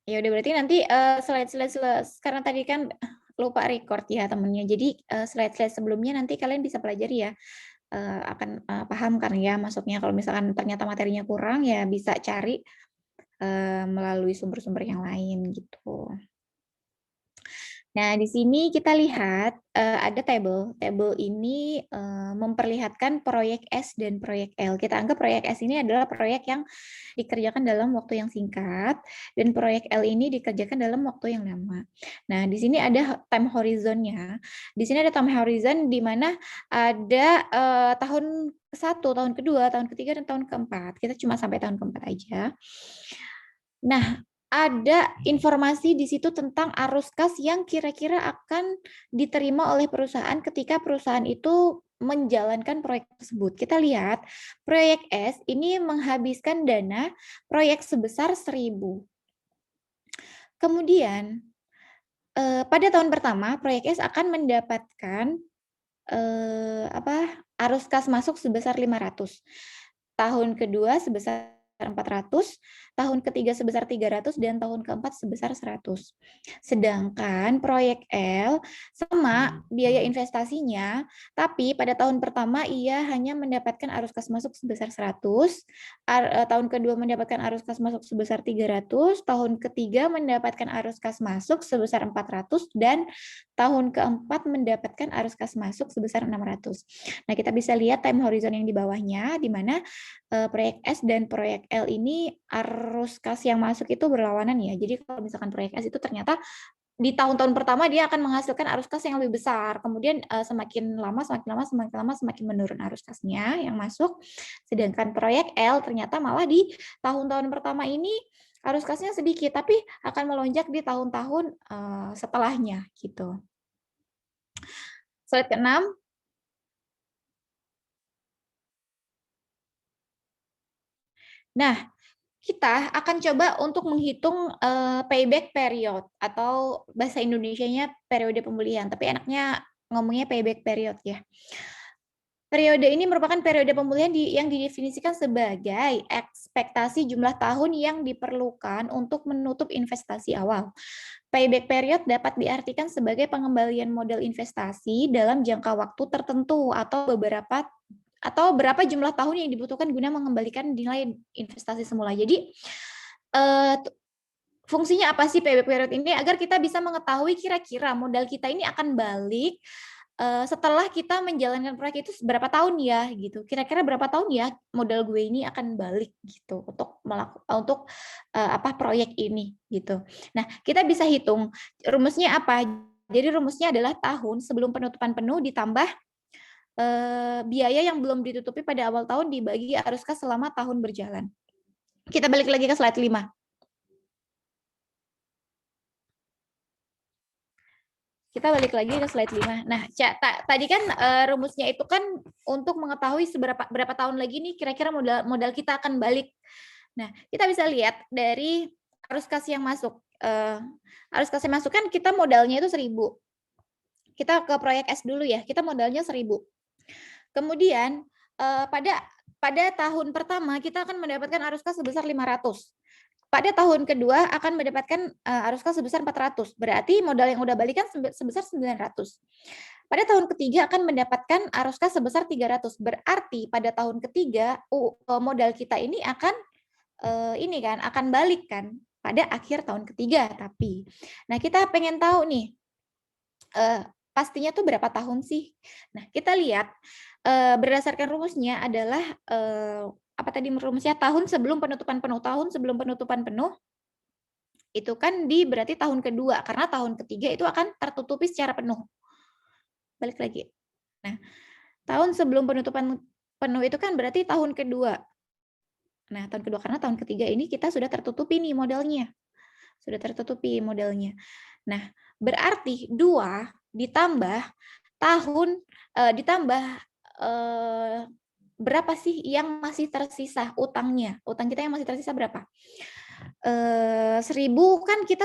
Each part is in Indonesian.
Ya udah berarti nanti, slide-slide karena tadi kan lupa record ya temennya. Jadi, slide-slide sebelumnya nanti kalian bisa pelajari ya, akan, paham kan ya maksudnya kalau misalkan ternyata materinya kurang ya bisa cari, melalui sumber-sumber yang lain gitu. Nah, di sini kita lihat, ada tabel. Tabel ini, memperlihatkan proyek S dan proyek L. Kita anggap proyek S ini adalah proyek yang dikerjakan dalam waktu yang singkat, dan proyek L ini dikerjakan dalam waktu yang lama. Nah, di sini ada time horizon-nya. Di sini ada time horizon di mana ada, tahun ke-1, tahun ke-2, tahun ke-3, dan tahun ke-4. Kita cuma sampai tahun ke-4 aja. Nah, ada informasi di situ tentang arus kas yang kira-kira akan diterima oleh perusahaan ketika perusahaan itu menjalankan proyek tersebut. Kita lihat, proyek S ini menghabiskan dana proyek sebesar 1.000. Kemudian, pada tahun pertama, proyek S akan mendapatkan, arus kas masuk sebesar 500. Tahun kedua sebesar 400, tahun ketiga sebesar 300, dan tahun keempat sebesar 100. Sedangkan proyek L sama biaya investasinya, tapi pada tahun pertama ia hanya mendapatkan arus kas masuk sebesar 100, tahun kedua mendapatkan arus kas masuk sebesar 300, tahun ketiga mendapatkan arus kas masuk sebesar 400, dan tahun keempat mendapatkan arus kas masuk sebesar 600. Nah, kita bisa lihat time horizon yang di bawahnya, di mana proyek S dan proyek L ini arus kas yang masuk itu berlawanan ya. Jadi kalau misalkan proyek S itu ternyata di tahun-tahun pertama dia akan menghasilkan arus kas yang lebih besar. Kemudian semakin lama semakin menurun arus kasnya yang masuk. Sedangkan proyek L ternyata malah di tahun-tahun pertama ini arus kasnya sedikit, tapi akan melonjak di tahun-tahun setelahnya gitu. Slide ke-6. Nah, kita akan coba untuk menghitung payback period atau bahasa Indonesianya periode pemulihan, tapi enaknya ngomongnya payback period ya. Periode ini merupakan periode pemulihan yang didefinisikan sebagai ekspektasi jumlah tahun yang diperlukan untuk menutup investasi awal. Payback period dapat diartikan sebagai pengembalian modal investasi dalam jangka waktu tertentu atau berapa jumlah tahun yang dibutuhkan guna mengembalikan nilai investasi semula. Jadi fungsinya apa sih payback period ini? Agar kita bisa mengetahui kira-kira modal kita ini akan balik setelah kita menjalankan proyek itu berapa tahun ya gitu. Kira-kira berapa tahun ya modal gue ini akan balik gitu untuk proyek ini gitu. Nah, kita bisa hitung rumusnya apa? Jadi rumusnya adalah tahun sebelum penutupan penuh ditambah biaya yang belum ditutupi pada awal tahun dibagi arus kas selama tahun berjalan. Kita balik lagi ke slide 5. Kita balik lagi ke slide 5. Nah, tadi kan rumusnya itu kan untuk mengetahui berapa tahun lagi nih kira-kira modal kita akan balik. Nah, kita bisa lihat dari arus kas yang masuk. Arus kas yang masuk kan kita modalnya itu 1.000. Kita ke proyek S dulu ya, kita modalnya 1.000. Kemudian pada tahun pertama kita akan mendapatkan arus kas sebesar 500. Pada tahun kedua akan mendapatkan arus kas sebesar 400. Berarti modal yang udah balikan sebesar 900. Pada tahun ketiga akan mendapatkan arus kas sebesar 300. Berarti pada tahun ketiga modal kita ini akan akan balik kan pada akhir tahun ketiga tapi. Nah, kita pengen tahu nih pastinya tuh berapa tahun sih? Nah, kita lihat berdasarkan rumusnya adalah apa tadi rumusnya tahun sebelum penutupan penuh itu kan berarti tahun kedua karena tahun ketiga itu akan tertutupi secara penuh. Balik lagi. Nah, tahun sebelum penutupan penuh itu kan berarti tahun kedua. Nah, tahun kedua karena tahun ketiga ini kita sudah tertutupi nih modalnya. Sudah tertutupi modalnya. Nah, berarti 2 ditambah tahun ditambah berapa sih yang masih tersisa utangnya? Utang kita yang masih tersisa berapa? 1.000 kan kita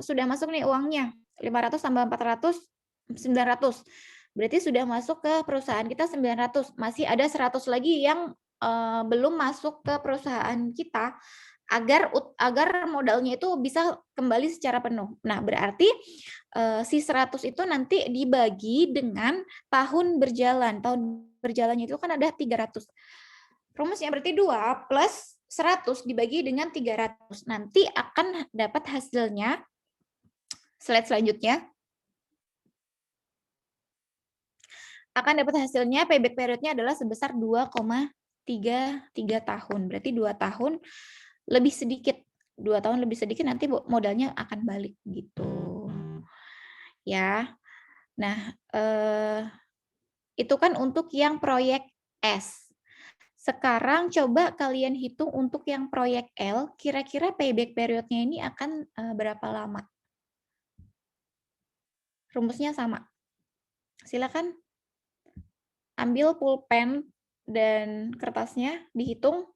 sudah masuk nih uangnya. 500 tambah 400 900. Berarti sudah masuk ke perusahaan kita 900. Masih ada 100 lagi yang belum masuk ke perusahaan kita. agar modalnya itu bisa kembali secara penuh. Nah, berarti si 100 itu nanti dibagi dengan tahun berjalan. Tahun berjalannya itu kan ada 300. Rumusnya berarti 2 plus 100 dibagi dengan 300. Nanti akan dapat hasilnya. Slide selanjutnya. Akan dapat hasilnya payback periodnya adalah sebesar 2,33 tahun. Berarti 2 tahun lebih sedikit. 2 tahun lebih sedikit nanti modalnya akan balik gitu. Ya. Nah, itu kan untuk yang proyek S. Sekarang coba kalian hitung untuk yang proyek L, kira-kira payback periodnya ini akan berapa lama? Rumusnya sama. Silakan ambil pulpen dan kertasnya, dihitung.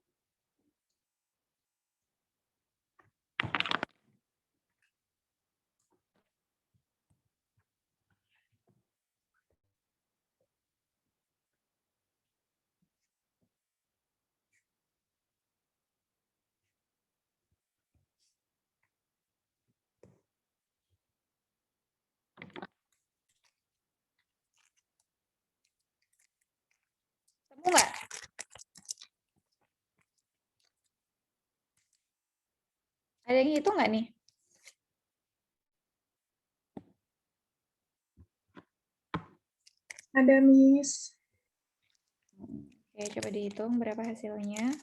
Temu nggak? Ada yang hitung nggak nih? Ada, Miss. Oke, coba dihitung berapa hasilnya.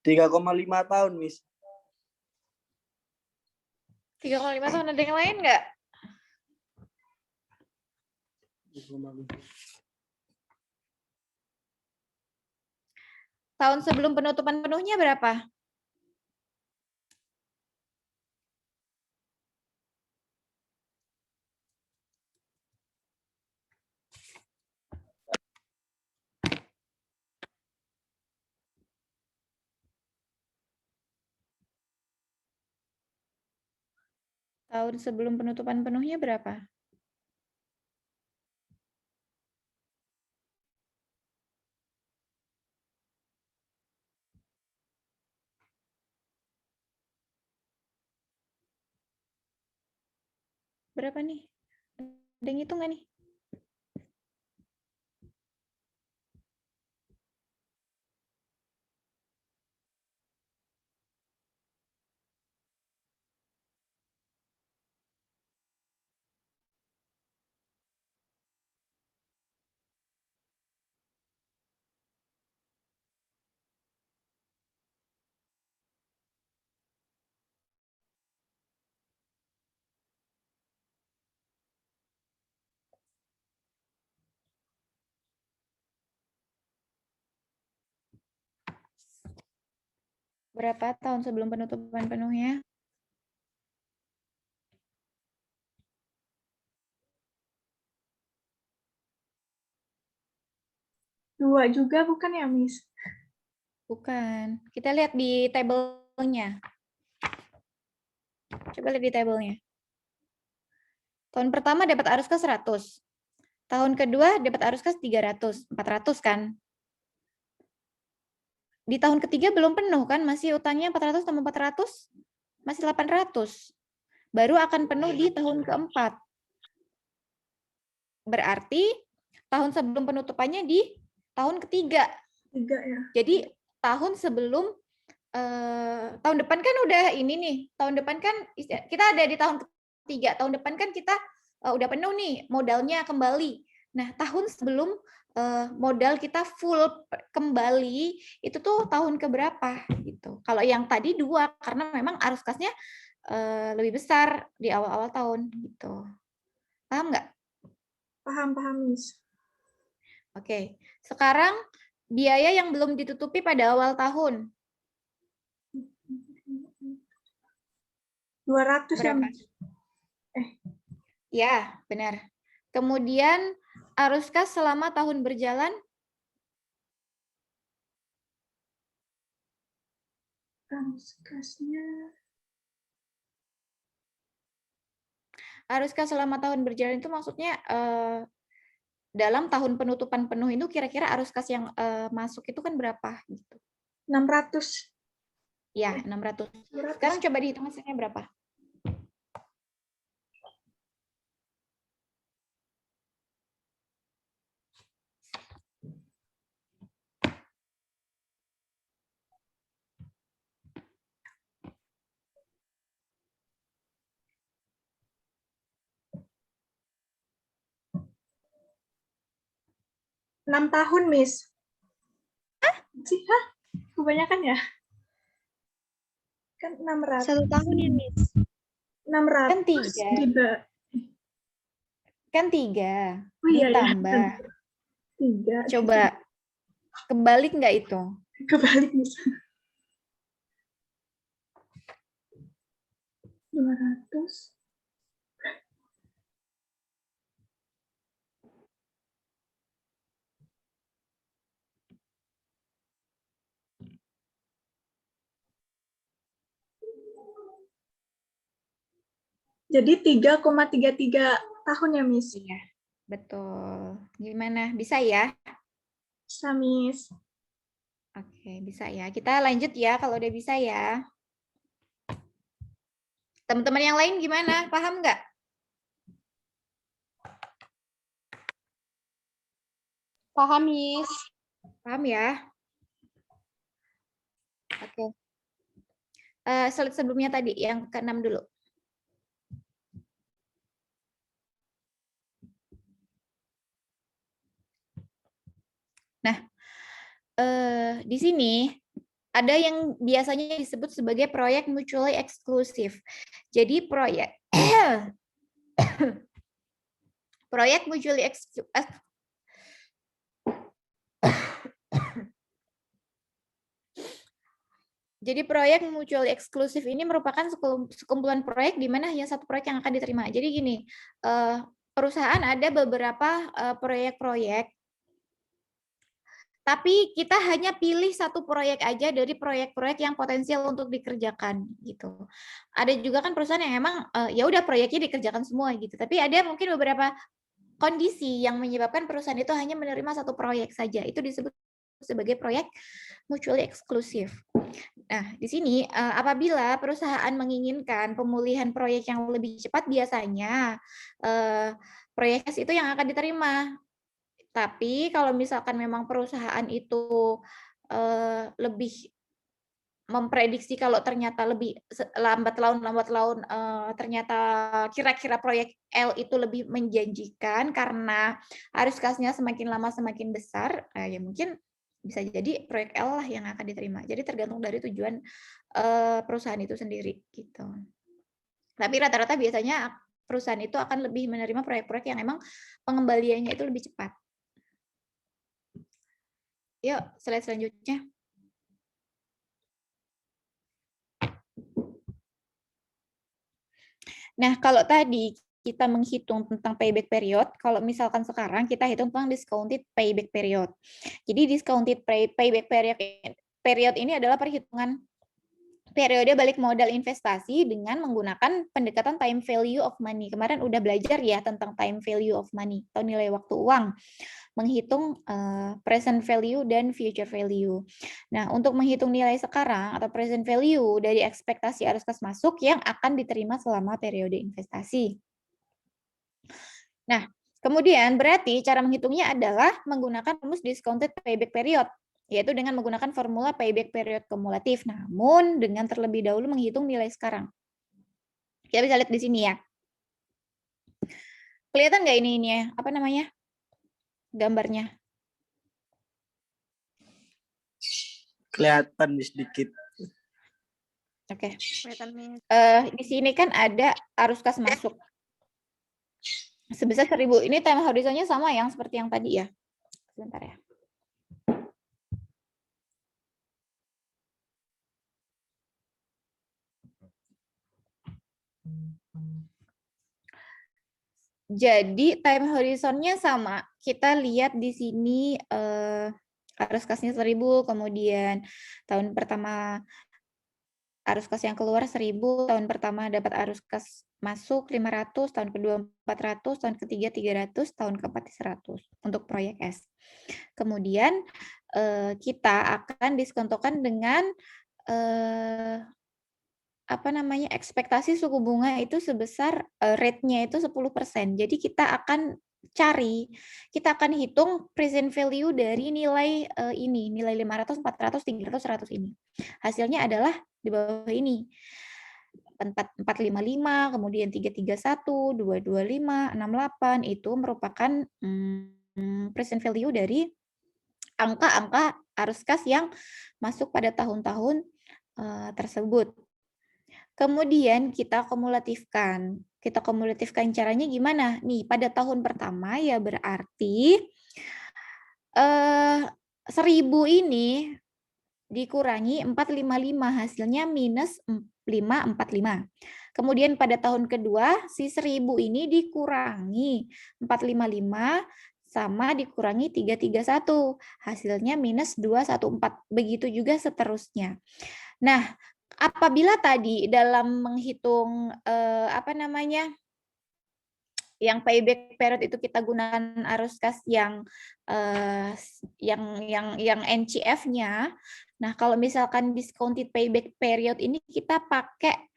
$3,5 tahun, Miss. 3,5 tahun, ada yang lain nggak? Tahun sebelum penutupan penuhnya berapa? Tahun sebelum penutupan penuhnya berapa? Berapa nih? Ada yang hitung nggak nih? Berapa tahun sebelum penutupan penuhnya? Dua juga bukan ya, Miss? Bukan. Kita lihat di tabelnya. Coba lihat di tabelnya. Tahun pertama dapat arus kas 100. Tahun kedua dapat arus kas 300. 400 kan? Di tahun ketiga belum penuh kan? Masih utangnya 400 tambah 400? Masih 800. Baru akan penuh di tahun keempat. Berarti tahun sebelum penutupannya di tahun ketiga. 3 ya. Jadi tahun sebelum tahun depan kan udah ini nih. Tahun depan kan kita ada di tahun ketiga. Tahun depan kan kita udah penuh nih modalnya kembali. Nah, tahun sebelum modal kita full kembali itu tuh tahun keberapa gitu. Kalau yang tadi 2 karena memang arus kasnya lebih besar di awal-awal tahun gitu. Paham nggak? Paham, Miss. Oke. Sekarang biaya yang belum ditutupi pada awal tahun. 200 ya, Berapa? Miss. Ya, benar. Kemudian arus kas selama tahun berjalan Arus kasnya arus kas selama tahun berjalan itu maksudnya dalam tahun penutupan penuh itu kira-kira arus kas yang masuk itu kan berapa gitu. 600. Ya, 600. 200. Sekarang coba dihitung hasilnya berapa? Enam tahun, Miss. Sih, hah? Kebanyakan ya? Kan 600. 1 tahun ya, Miss. 600 Kan 3. juga. Kan 3. Oh iya ya. Ditambah. 3. Coba kebalik nggak itu? Kebalik, Miss. 200. Jadi 3,33 tahun ya, Miss? Iya, betul. Gimana? Bisa ya? Bisa, Miss. Oke, bisa ya. Kita lanjut ya kalau udah bisa ya. Teman-teman yang lain gimana? Paham nggak? Paham, Miss. Paham ya? Oke. Slide sebelumnya tadi, yang ke-6 dulu. Nah, di sini ada yang biasanya disebut sebagai proyek mutually exclusive. Jadi proyek proyek mutually exclusive. Jadi proyek mutually eksklusif ini merupakan sekumpulan proyek di mana hanya satu proyek yang akan diterima. Jadi gini, perusahaan ada beberapa proyek-proyek, tapi kita hanya pilih satu proyek aja dari proyek-proyek yang potensial untuk dikerjakan gitu. Ada juga kan perusahaan yang emang ya udah proyeknya dikerjakan semua gitu. Tapi ada mungkin beberapa kondisi yang menyebabkan perusahaan itu hanya menerima satu proyek saja. Itu disebut sebagai proyek mutually eksklusif. Nah, di sini apabila perusahaan menginginkan pemulihan proyek yang lebih cepat, biasanya proyek itu yang akan diterima. Tapi kalau misalkan memang perusahaan itu lebih memprediksi kalau ternyata lebih lambat laun ternyata kira-kira proyek L itu lebih menjanjikan karena arus kasnya semakin lama semakin besar, ya mungkin bisa jadi proyek L lah yang akan diterima. Jadi tergantung dari tujuan perusahaan itu sendiri gitu. Tapi rata-rata biasanya perusahaan itu akan lebih menerima proyek-proyek yang emang pengembaliannya itu lebih cepat. Yuk, slide selanjutnya. Nah, kalau tadi kita menghitung tentang payback period, kalau misalkan sekarang kita hitung tentang discounted payback period. Jadi discounted payback period ini adalah perhitungan periode balik modal investasi dengan menggunakan pendekatan time value of money. Kemarin udah belajar ya tentang time value of money atau nilai waktu uang, menghitung present value dan future value. Nah, untuk menghitung nilai sekarang atau present value dari ekspektasi arus kas masuk yang akan diterima selama periode investasi. Nah, kemudian berarti cara menghitungnya adalah menggunakan rumus discounted payback period, yaitu dengan menggunakan formula payback period kumulatif, namun dengan terlebih dahulu menghitung nilai sekarang. Kita bisa lihat di sini ya. Kelihatan nggak ini ya? Apa namanya? Gambarnya. Kelihatan sedikit. Oke. Kelihatan, Miss. Di sini kan ada arus kas masuk sebesar 1.000. Ini time horizonnya sama yang seperti yang tadi ya. Sebentar ya. Jadi time horizonnya sama. Kita lihat di sini arus kasnya 1000, kemudian tahun pertama arus kas yang keluar 1000, tahun pertama dapat arus kas masuk 500, tahun kedua 400, tahun ketiga 300, tahun keempat 100 untuk proyek S. Kemudian kita akan diskontokan dengan ekspektasi suku bunga itu sebesar rate-nya itu 10%. Jadi kita akan hitung present value dari nilai nilai 500, 400, 300, 100 ini. Hasilnya adalah di bawah ini. 455, kemudian 331, 225, 68 itu merupakan present value dari angka-angka arus kas yang masuk pada tahun-tahun tersebut. Kemudian kita kumulatifkan. Kita kumulatifkan caranya gimana? Nih, pada tahun pertama ya berarti 1000 ini dikurangi 455, hasilnya minus 545. Kemudian pada tahun kedua, si 1000 ini dikurangi 455 sama dikurangi 331, hasilnya minus 214. Begitu juga seterusnya. Nah, apabila tadi dalam menghitung yang payback period itu kita gunakan arus kas yang NCF-nya. Nah, kalau misalkan discounted payback period ini kita pakai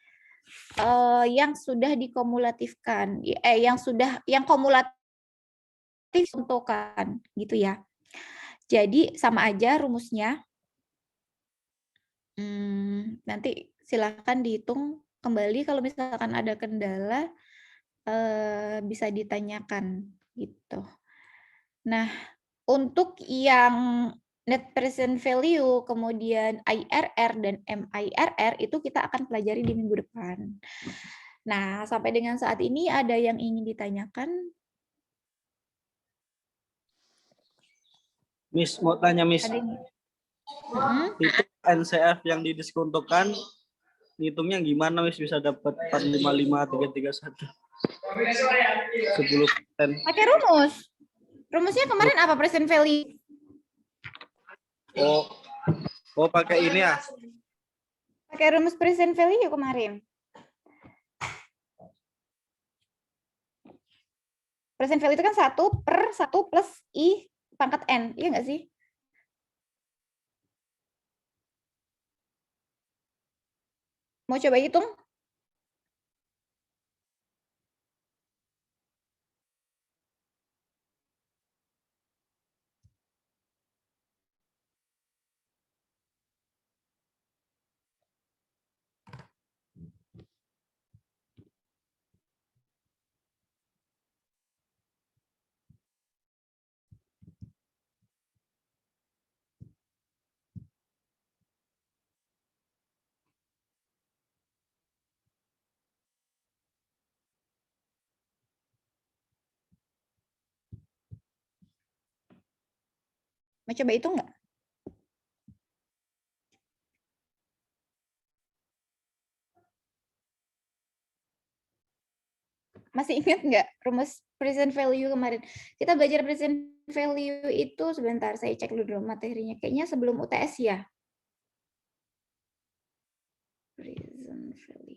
yang sudah dikumulatifkan, yang kumulatif untukkan gitu ya. Jadi sama aja rumusnya. Nanti silahkan dihitung kembali kalau misalkan ada kendala bisa ditanyakan gitu. Nah, untuk yang net present value, kemudian IRR dan MIRR itu kita akan pelajari di minggu depan. Nah, sampai dengan saat ini ada yang ingin ditanyakan? Miss, mau tanya Miss. Ada yang... Itu NCF yang didiskontokan, ngitungnya gimana Miss bisa dapat 455 331? 10%. Pakai rumus. Rumusnya kemarin apa present value? Oh pakai ini ya? Pakai rumus present value kemarin. Present value itu kan 1/1 plus I pangkat N. Iya nggak sih? Mau coba hitung? Mau coba hitung nggak? Masih ingat nggak rumus present value kemarin? Kita belajar present value itu sebentar, saya cek dulu materinya. Kayaknya sebelum UTS ya. Present value.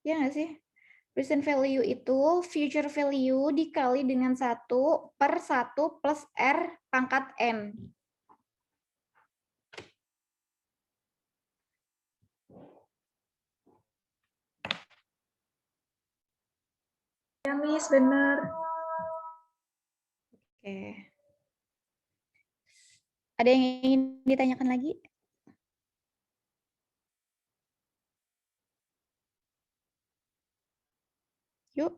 Ya nggak sih? Present value itu future value dikali dengan 1/1 plus R pangkat N. Ya, Miss, benar. Oke. Ada yang ingin ditanyakan lagi? Yuk.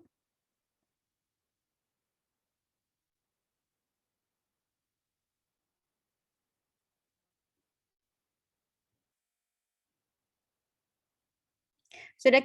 Sudah